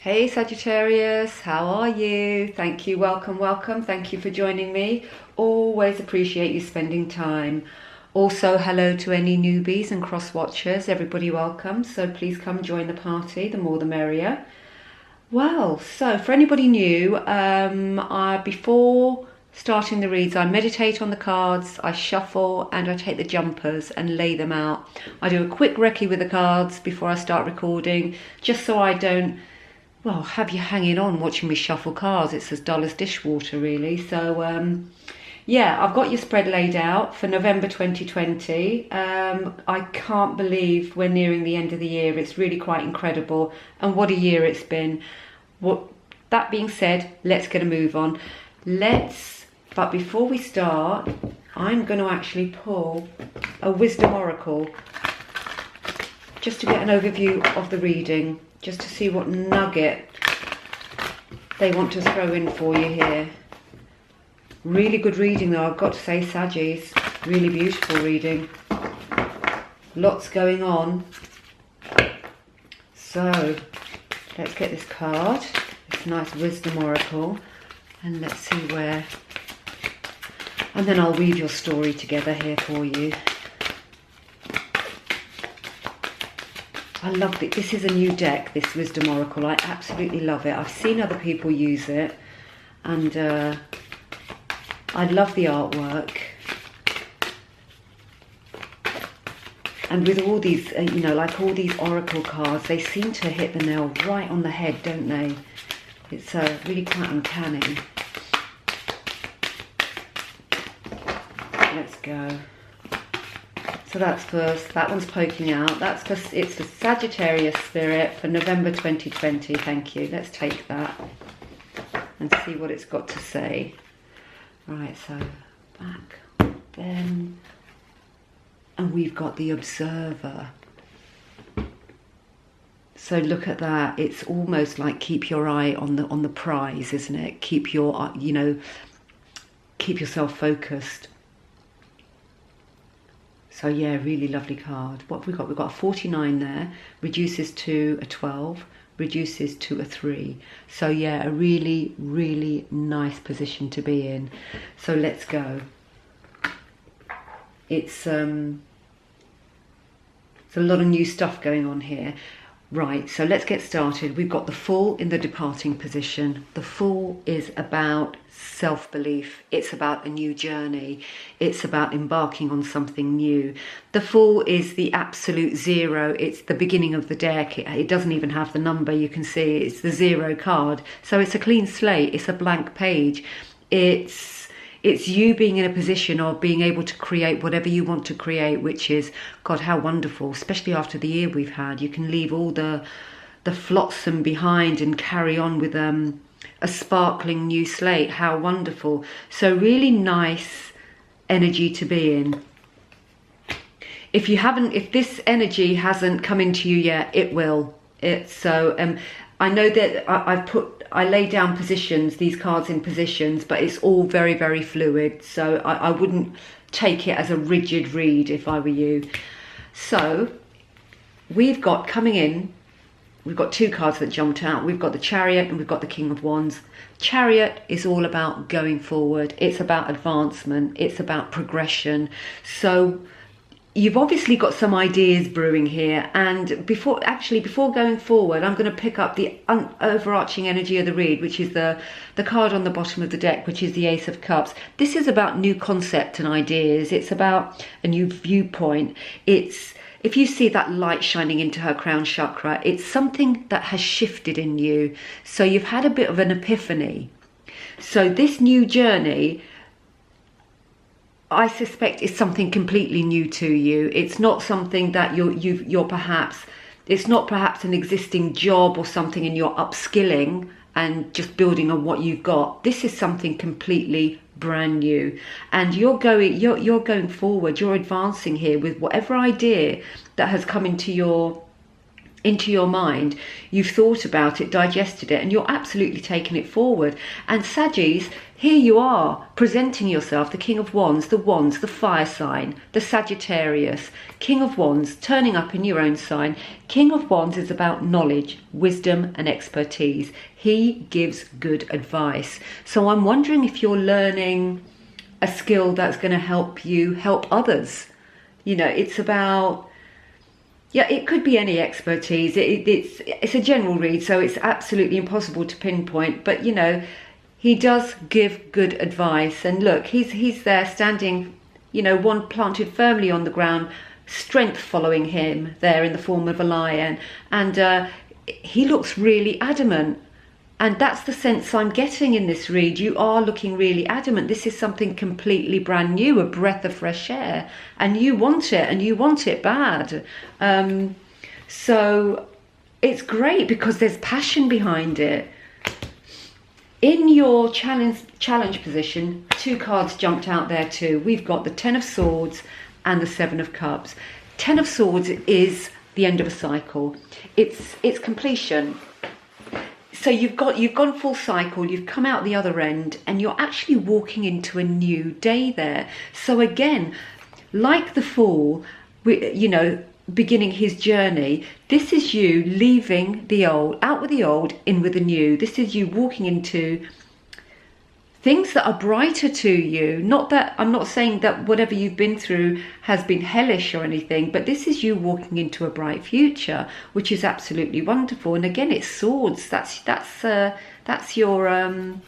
Hey Sagittarius, how are you? Thank you, welcome. Thank you for joining me. Always appreciate you spending time. Also, hello to any newbies and cross watchers. Everybody welcome. So please come join the party. The more the merrier. Well, so for anybody new, before starting the reads, I meditate on the cards, I shuffle, and I take the jumpers and lay them out. I do a quick recce with the cards before I start recording, just so I don't, well, have you hanging on watching me shuffle cards. It's as dull as dishwater, really. So, yeah, I've got your spread laid out for November 2020. I can't believe we're nearing the end of the year. It's really quite incredible. And what a year it's been. That being said, let's get a move on. But before we start, I'm going to actually pull a wisdom oracle just to get an overview of the reading, just to see what nugget they want to throw in for you here. Really good reading though, I've got to say, Saggies. Really beautiful reading. Lots going on. So, let's get this card, this nice wisdom oracle, and let's see where, and then I'll weave your story together here for you. I love it. This is a new deck, this wisdom oracle. I absolutely love it. I've seen other people use it, and I love the artwork. And with all these, you know, like all these oracle cards, they seem to hit the nail right on the head, don't they? It's really quite uncanny. Let's go. So that's first. That one's poking out. It's the Sagittarius spirit for November 2020. Thank you. Let's take that and see what it's got to say. Right, so back, then, and we've got the Observer. So look at that. It's almost like keep your eye on the prize, isn't it? Keep your, keep yourself focused. So yeah, really lovely card. What have we got? We've got a 49 there, reduces to a 12, reduces to a 3. So yeah, a really, really nice position to be in. So let's go. It's a lot of new stuff going on here. Right, so let's get started. We've got the Fool in the departing position. The Fool is about self-belief. It's about a new journey. It's about embarking on something new. The Fool is the absolute zero. It's the beginning of the deck. It doesn't even have the number. You can see it's the 0 card. So it's a clean slate. It's a blank page. It's you being in a position of being able to create whatever you want to create, which is, God, how wonderful, especially after the year we've had. You can leave all the flotsam behind and carry on with a sparkling new slate. How wonderful. So really nice energy to be in. If this energy hasn't come into you yet, it will. I know that I lay down positions, these cards in positions, but it's all very, very fluid. So I wouldn't take it as a rigid read if I were you. So we've got coming in, we've got 2 cards that jumped out. We've got the Chariot and we've got the King of Wands. Chariot is all about going forward. It's about advancement. It's about progression. So you've obviously got some ideas brewing here, and before going forward, I'm going to pick up the overarching energy of the read, which is the card on the bottom of the deck, which is the Ace of Cups. This is about new concept and ideas. It's about a new viewpoint. If you see that light shining into her crown chakra, it's something that has shifted in you. So you've had a bit of an epiphany. So this new journey, I suspect, is something completely new to you. It's not something that it's not perhaps an existing job or something and you're upskilling and just building on what you've got. This is something completely brand new, and you're going forward. You're advancing here with whatever idea that has come into your into your mind, you've thought about it, digested it, and you're absolutely taking it forward. And Saggies, here you are presenting yourself, the King of Wands, the fire sign, the Sagittarius, King of Wands, turning up in your own sign. King of Wands is about knowledge, wisdom and expertise. He gives good advice. So I'm wondering if you're learning a skill that's going to help you help others. You know, it's about, yeah, it could be any expertise. It's a general read, so it's absolutely impossible to pinpoint. But, you know, he does give good advice. And look, he's there standing, you know, one planted firmly on the ground, strength following him there in the form of a lion. And he looks really adamant. And that's the sense I'm getting in this read. You are looking really adamant. This is something completely brand new, a breath of fresh air. And you want it, and you want it bad. So it's great because there's passion behind it. In your challenge position, 2 cards jumped out there too. We've got the 10 of Swords and the 7 of Cups. 10 of Swords is the end of a cycle. It's completion. So you've gone full cycle, you've come out the other end, and you're actually walking into a new day there. So again, like the Fool, you know, beginning his journey, this is you leaving the old, out with the old, in with the new. This is you walking into things that are brighter to you. Not that, I'm not saying that whatever you've been through has been hellish or anything, but this is you walking into a bright future, which is absolutely wonderful. And again, it's swords. That's your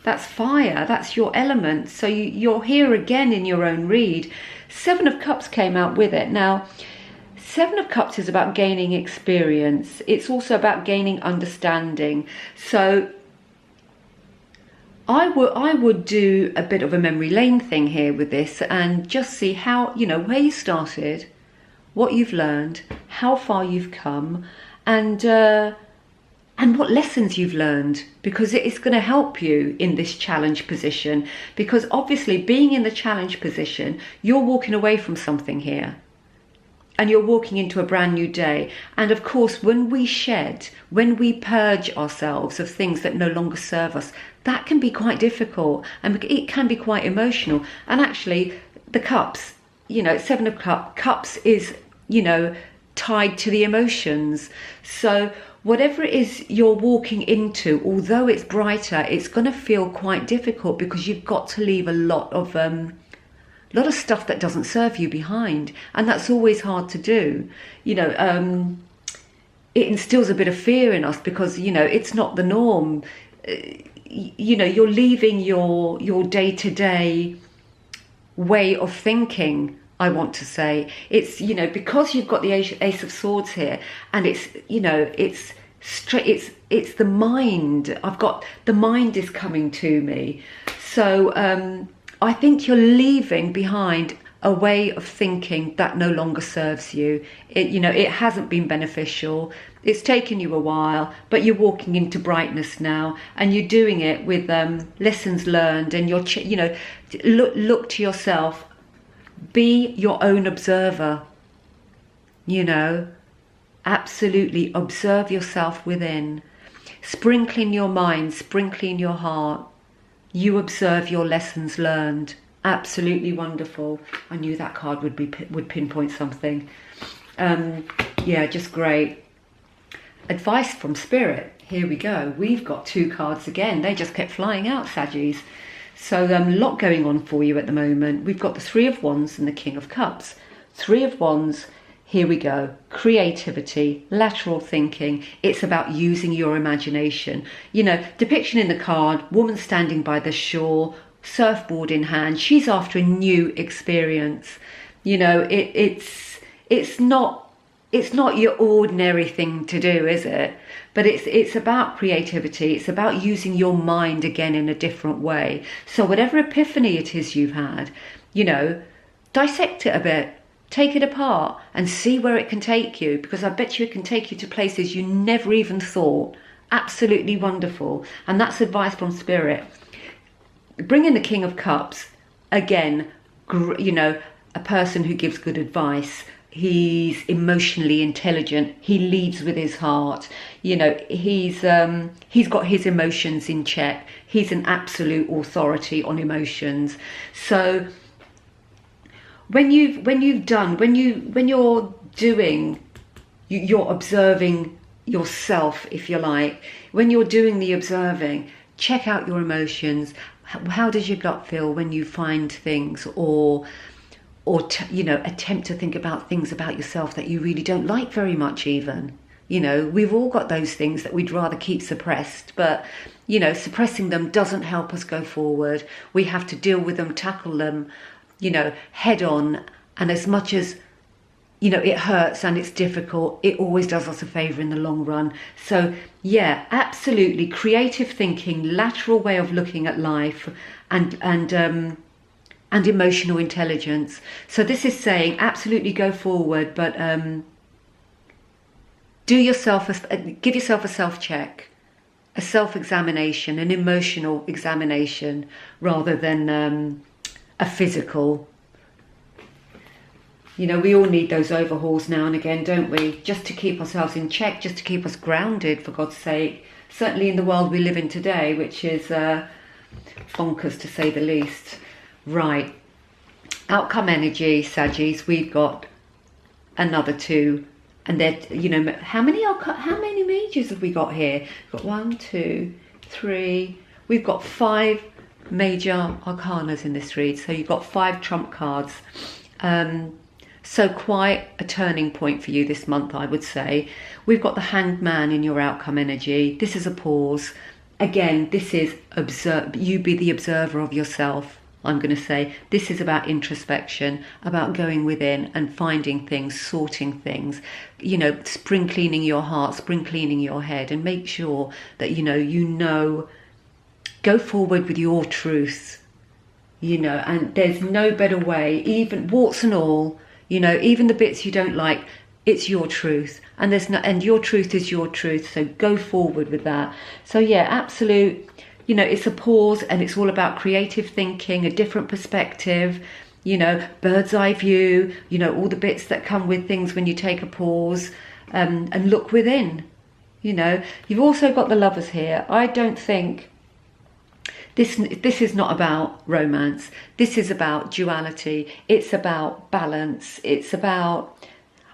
that's fire. That's your element. So you're here again in your own read. 7 of Cups came out with it. Now, 7 of Cups is about gaining experience. It's also about gaining understanding. So I would do a bit of a memory lane thing here with this and just see how, you know, where you started, what you've learned, how far you've come, and what lessons you've learned, because it is going to help you in this challenge position. Because obviously being in the challenge position, you're walking away from something here. And you're walking into a brand new day. And of course, when we shed, when we purge ourselves of things that no longer serve us, that can be quite difficult and it can be quite emotional. And actually, the Cups, you know, 7 of Cups is, you know, tied to the emotions. So whatever it is you're walking into, although it's brighter, it's going to feel quite difficult because you've got to leave a lot of stuff that doesn't serve you behind, and that's always hard to do. You know, it instills a bit of fear in us because, you know, it's not the norm. You know, you're leaving your day-to-day way of thinking, I want to say. It's, you know, because you've got the Ace of Swords here, and it's, you know, it's the mind. I've got, the mind is coming to me. So I think you're leaving behind a way of thinking that no longer serves you. You know, it hasn't been beneficial. It's taken you a while, but you're walking into brightness now, and you're doing it with lessons learned. And you're, you know, look to yourself. Be your own observer. You know, absolutely observe yourself within. Sprinkling your mind, sprinkling your heart. You observe your lessons learned. Absolutely wonderful. I knew that card would pinpoint something. Yeah, just great. Advice from Spirit. Here we go. We've got 2 cards again. They just kept flying out, Saggies. So a lot going on for you at the moment. We've got the 3 of Wands and the King of Cups. 3 of Wands. Here we go. Creativity, lateral thinking. It's about using your imagination. You know, depiction in the card, woman standing by the shore, surfboard in hand. She's after a new experience. You know, it's not your ordinary thing to do, is it? But it's about creativity. It's about using your mind again in a different way. So whatever epiphany it is you've had, you know, dissect it a bit. Take it apart and see where it can take you, because I bet you it can take you to places you never even thought. Absolutely wonderful. And that's advice from Spirit. Bring in the King of Cups. Again, you know, a person who gives good advice. he's emotionally intelligent, he leads with his heart, you know, he's got his emotions in check, he's an absolute authority on emotions. So when you're doing, you're observing yourself, if you like, when you're doing the observing, check out your emotions. How does your gut feel when you find things, or you know, attempt to think about things about yourself that you really don't like very much even. You know, we've all got those things that we'd rather keep suppressed, but, you know, suppressing them doesn't help us go forward. We have to deal with them, tackle them, you know, head on. And as much as, you know, it hurts and it's difficult, it always does us a favour in the long run. So, yeah, absolutely. Creative thinking, lateral way of looking at life, and emotional intelligence. So this is saying absolutely go forward, but give yourself a self-check, a self-examination, an emotional examination, rather than a physical. You know, we all need those overhauls now and again, don't we? Just to keep ourselves in check, just to keep us grounded, for God's sake. Certainly in the world we live in today, which is bonkers to say the least. Right, outcome energy, Saggies, we've got another 2, and they're, you know, how many mages have we got here? We've got 1, 2, 3, we've got 5 major arcanas in this read, so you've got 5 trump cards. So quite a turning point for you this month, I would say. We've got the Hanged Man in your outcome energy. This is a pause. Again, this is you be the observer of yourself. I'm going to say this is about introspection, about going within and finding things, sorting things, you know, spring cleaning your heart, spring cleaning your head, and make sure that, you know, go forward with your truth, you know, and there's no better way, even warts and all, you know, even the bits you don't like, it's your truth, and and your truth is your truth, so go forward with that. So yeah, absolute. You know, it's a pause, and it's all about creative thinking, a different perspective, you know, bird's eye view, you know, all the bits that come with things when you take a pause, and look within. You know, you've also got the Lovers here. I don't think this is not about romance. This is about duality. It's about balance. It's about,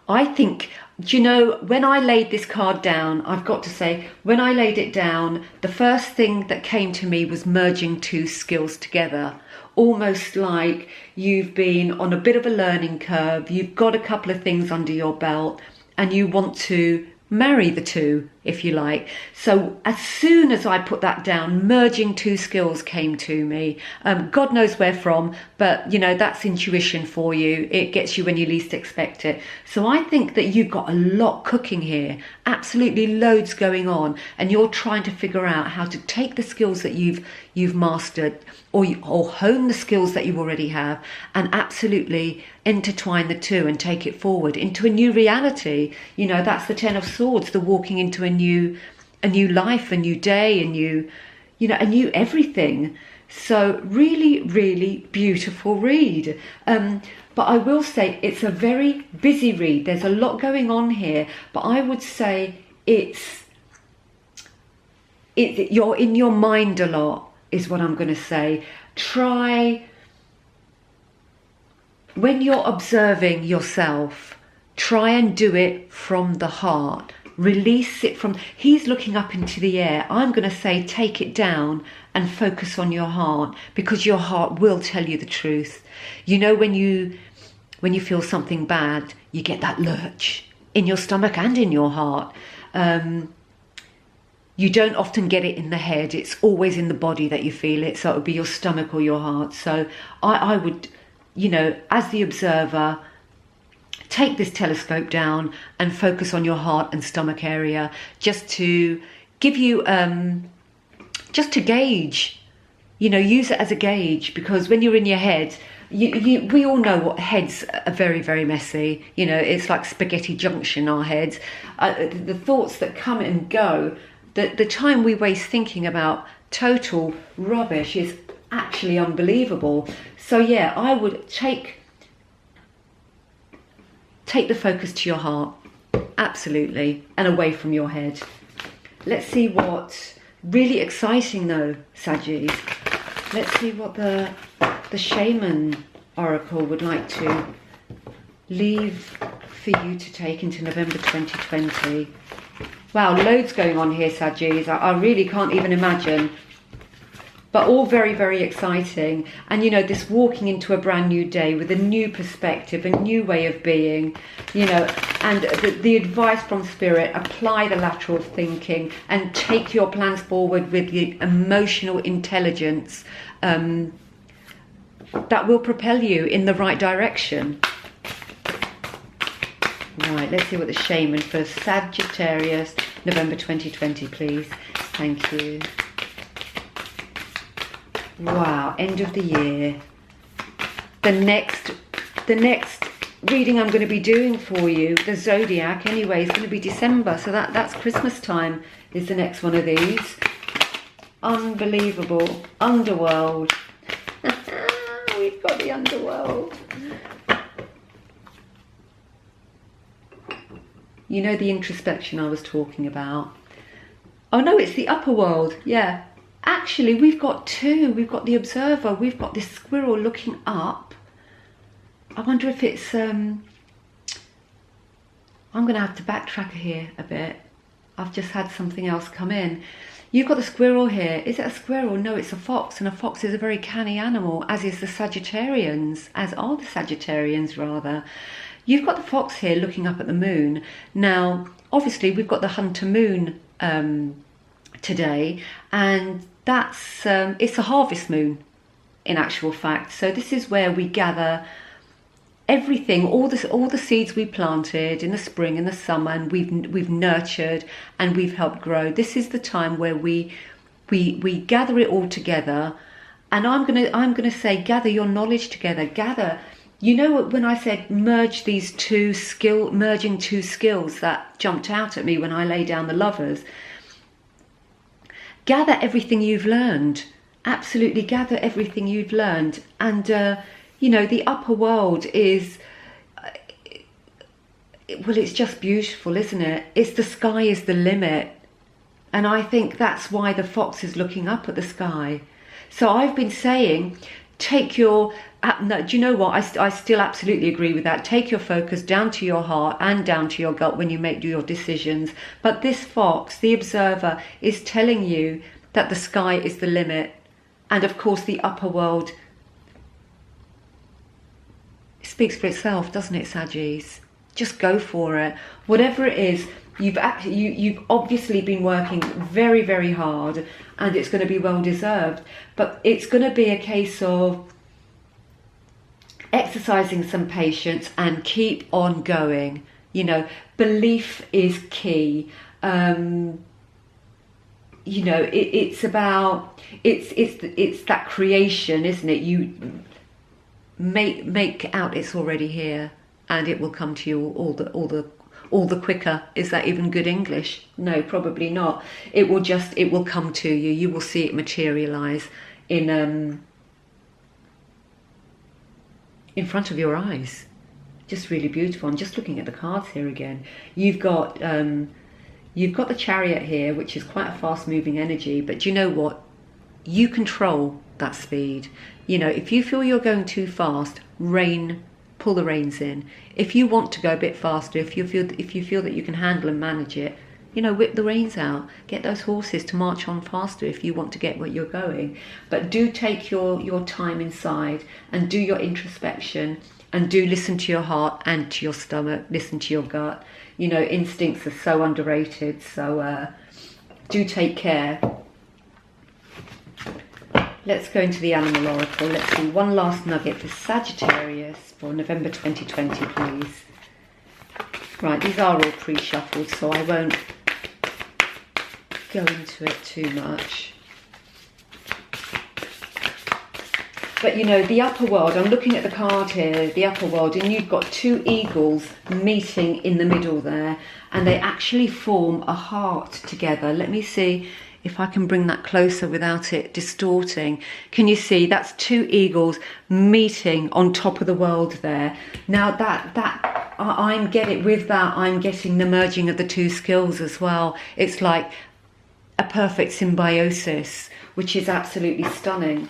I think, do you know, when I laid this card down, I've got to say, when I laid it down, the first thing that came to me was merging 2 skills together. Almost like you've been on a bit of a learning curve, you've got a couple of things under your belt, and you want to marry the 2, if you like. So as soon as I put that down, merging 2 skills came to me. God knows where from, but you know, that's intuition for you. It gets you when you least expect it. So I think that you've got a lot cooking here, absolutely loads going on, and you're trying to figure out how to take the skills that you've mastered, or hone the skills that you already have, and absolutely intertwine the 2 and take it forward into a new reality. You know, that's the 10 of Swords, the walking into a new life, a new day, a new everything. So really, really beautiful read. But I will say it's a very busy read. There's a lot going on here, but I would say you're in your mind a lot, is what I'm going to say. Try, when you're observing yourself, try and do it from the heart. Release it from, he's looking up into the air. I'm going to say take it down and focus on your heart, because your heart will tell you the truth. You know, when you feel something bad, you get that lurch in your stomach and in your heart. You don't often get it in the head. It's always in the body that you feel it. So it would be your stomach or your heart. So I would, you know, as the observer, take this telescope down and focus on your heart and stomach area, just to give you, just to gauge, you know, use it as a gauge, because when you're in your head, we all know what heads are very, very messy. You know, it's like spaghetti junction, our heads. The thoughts that come and go, the time we waste thinking about total rubbish is actually unbelievable. So yeah, I would take take the focus to your heart. Absolutely. And away from your head. Let's see what, really exciting though, Saggies. Let's see what the Shaman Oracle would like to leave for you to take into November 2020. Wow, loads going on here, Saggies. I really can't even imagine. But all very, very exciting. And, you know, this walking into a brand new day with a new perspective, a new way of being, you know, and the advice from Spirit, apply the lateral thinking and take your plans forward with the emotional intelligence that will propel you in the right direction. Right, let's see what the Shaman for Sagittarius, November 2020, please. Thank you. Wow, end of the year. The next reading I'm going to be doing for you, the Zodiac anyway, is going to be December. So that's Christmas time is the next one of these. Unbelievable. Underworld. We've got the Underworld. You know the introspection I was talking about? Oh no, it's the upper world. Yeah. Actually, we've got two. We've got the Observer. We've got this squirrel looking up. I wonder if it's... I'm going to have to backtrack here a bit. I've just had something else come in. You've got the squirrel here. Is it a squirrel? No, it's a fox. And a fox is a very canny animal, as is the Sagittarians. As are the Sagittarians, rather. You've got the fox here looking up at the moon. Now, obviously, we've got the Hunter Moon today. And that's it's a harvest moon in actual fact. So this is where we gather everything, all the seeds we planted in the spring and the summer, and we've nurtured and we've helped grow. This is the time where we gather it all together. And I'm gonna say, gather your knowledge together. Gather, you know, when I said merging two skills that jumped out at me when I lay down the Lovers. Gather everything you've learned. Absolutely gather everything you've learned. And, you know, the upper world is, well, it's just beautiful, isn't it? It's the sky is the limit. And I think that's why the fox is looking up at the sky. So I've been saying, take your, no, do you know what? I still absolutely agree with that. Take your focus down to your heart and down to your gut when you make your decisions. But this fox, the Observer, is telling you that the sky is the limit. And of course, the upper world speaks for itself, doesn't it, Saggies? Just go for it. Whatever it is, you've obviously been working very, very hard, and it's going to be well deserved. But it's going to be a case of exercising some patience and keep on going. You know, belief is key. You know, it's about it's that creation, isn't it? You make out it's already here, and it will come to you all the quicker. Is that even good English? No, probably not. It will come to you. You will see it materialize in front of your eyes. Just really beautiful. I'm just looking at the cards here again. You've got the Chariot here, which is quite a fast moving energy, but do you know what? You control that speed. You know, if you feel you're going too fast, pull the reins in. If you want to go a bit faster, if you feel that you can handle and manage it, you know, whip the reins out. Get those horses to march on faster if you want to get where you're going. But do take your time inside and do your introspection, and do listen to your heart and to your stomach. Listen to your gut. You know, instincts are so underrated. So do take care. Let's go into the Animal Oracle. Let's see one last nugget for Sagittarius for November 2020, please. Right, these are all pre-shuffled, so I won't go into it too much. But you know, the upper world, I'm looking at the card here, the upper world, and you've got two eagles meeting in the middle there, and they actually form a heart together. Let me see if I can bring that closer without it distorting. Can you see? That's two eagles meeting on top of the world there. Now that I'm getting, with that, I'm getting the merging of the two skills as well. It's like a perfect symbiosis, which is absolutely stunning.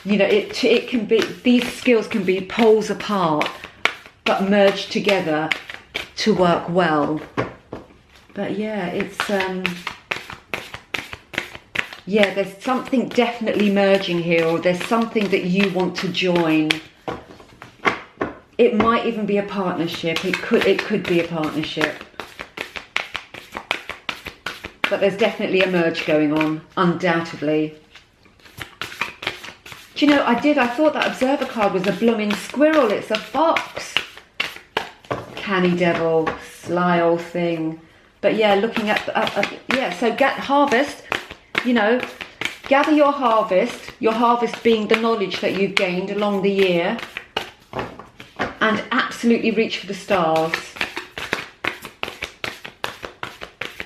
You know, it can be, these skills can be poles apart, but merged together to work well. But yeah, it's, yeah, there's something definitely merging here, or there's something that you want to join. It might even be a partnership. It could be a partnership. But there's definitely a merge going on, undoubtedly. Do you know, I thought that Observer card was a blooming squirrel. It's a fox. Canny devil, sly old thing. But yeah, looking at, yeah, so get harvest, you know, gather your harvest being the knowledge that you've gained along the year, and absolutely reach for the stars.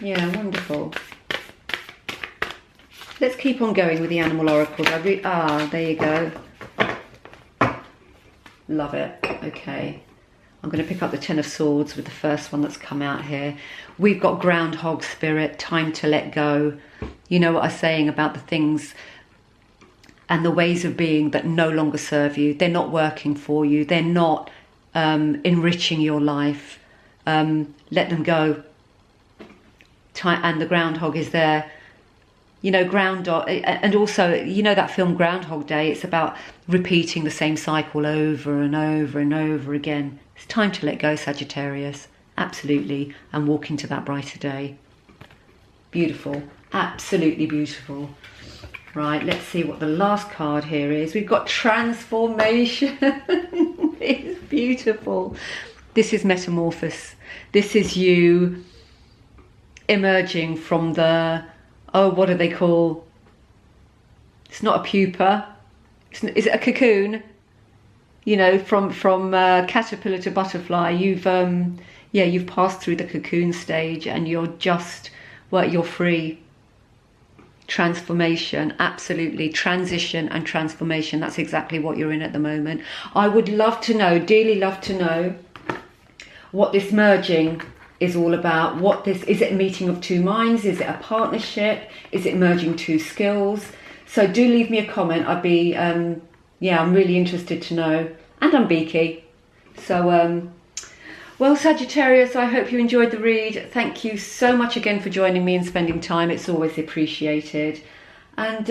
Yeah, wonderful. Let's keep on going with the animal oracles. There you go. Love it. Okay. I'm going to pick up the Ten of Swords with the first one that's come out here. We've got groundhog spirit, time to let go. You know what I'm saying about the things and the ways of being that no longer serve you. They're not working for you. They're not enriching your life. Let them go. And the groundhog is there. You know, groundhog, and also, you know that film Groundhog Day, it's about repeating the same cycle over and over and over again. It's time to let go, Sagittarius. Absolutely. And walk into that brighter day. Beautiful. Absolutely beautiful. Right, let's see what the last card here is. We've got transformation. It's beautiful. This is metamorphosis. This is you emerging from the, oh, what do they call? It's not a pupa. Is it a cocoon? You know, from caterpillar to butterfly. You've you've passed through the cocoon stage, and you're just, well, you're free. Transformation, absolutely. Transition and transformation. That's exactly what you're in at the moment. I would love to know, dearly love to know, what this merging is all about. What this, is it a meeting of two minds? Is it a partnership? Is it merging two skills? So do leave me a comment. I'd be, yeah, I'm really interested to know. And I'm beaky. So, well, Sagittarius, I hope you enjoyed the read. Thank you so much again for joining me and spending time. It's always appreciated. And,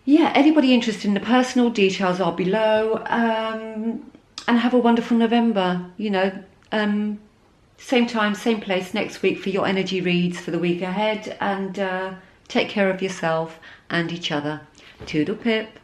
yeah, anybody interested in the personal details are below. And have a wonderful November. You know, same time, same place next week for your energy reads for the week ahead. And take care of yourself and each other. Toodle pip.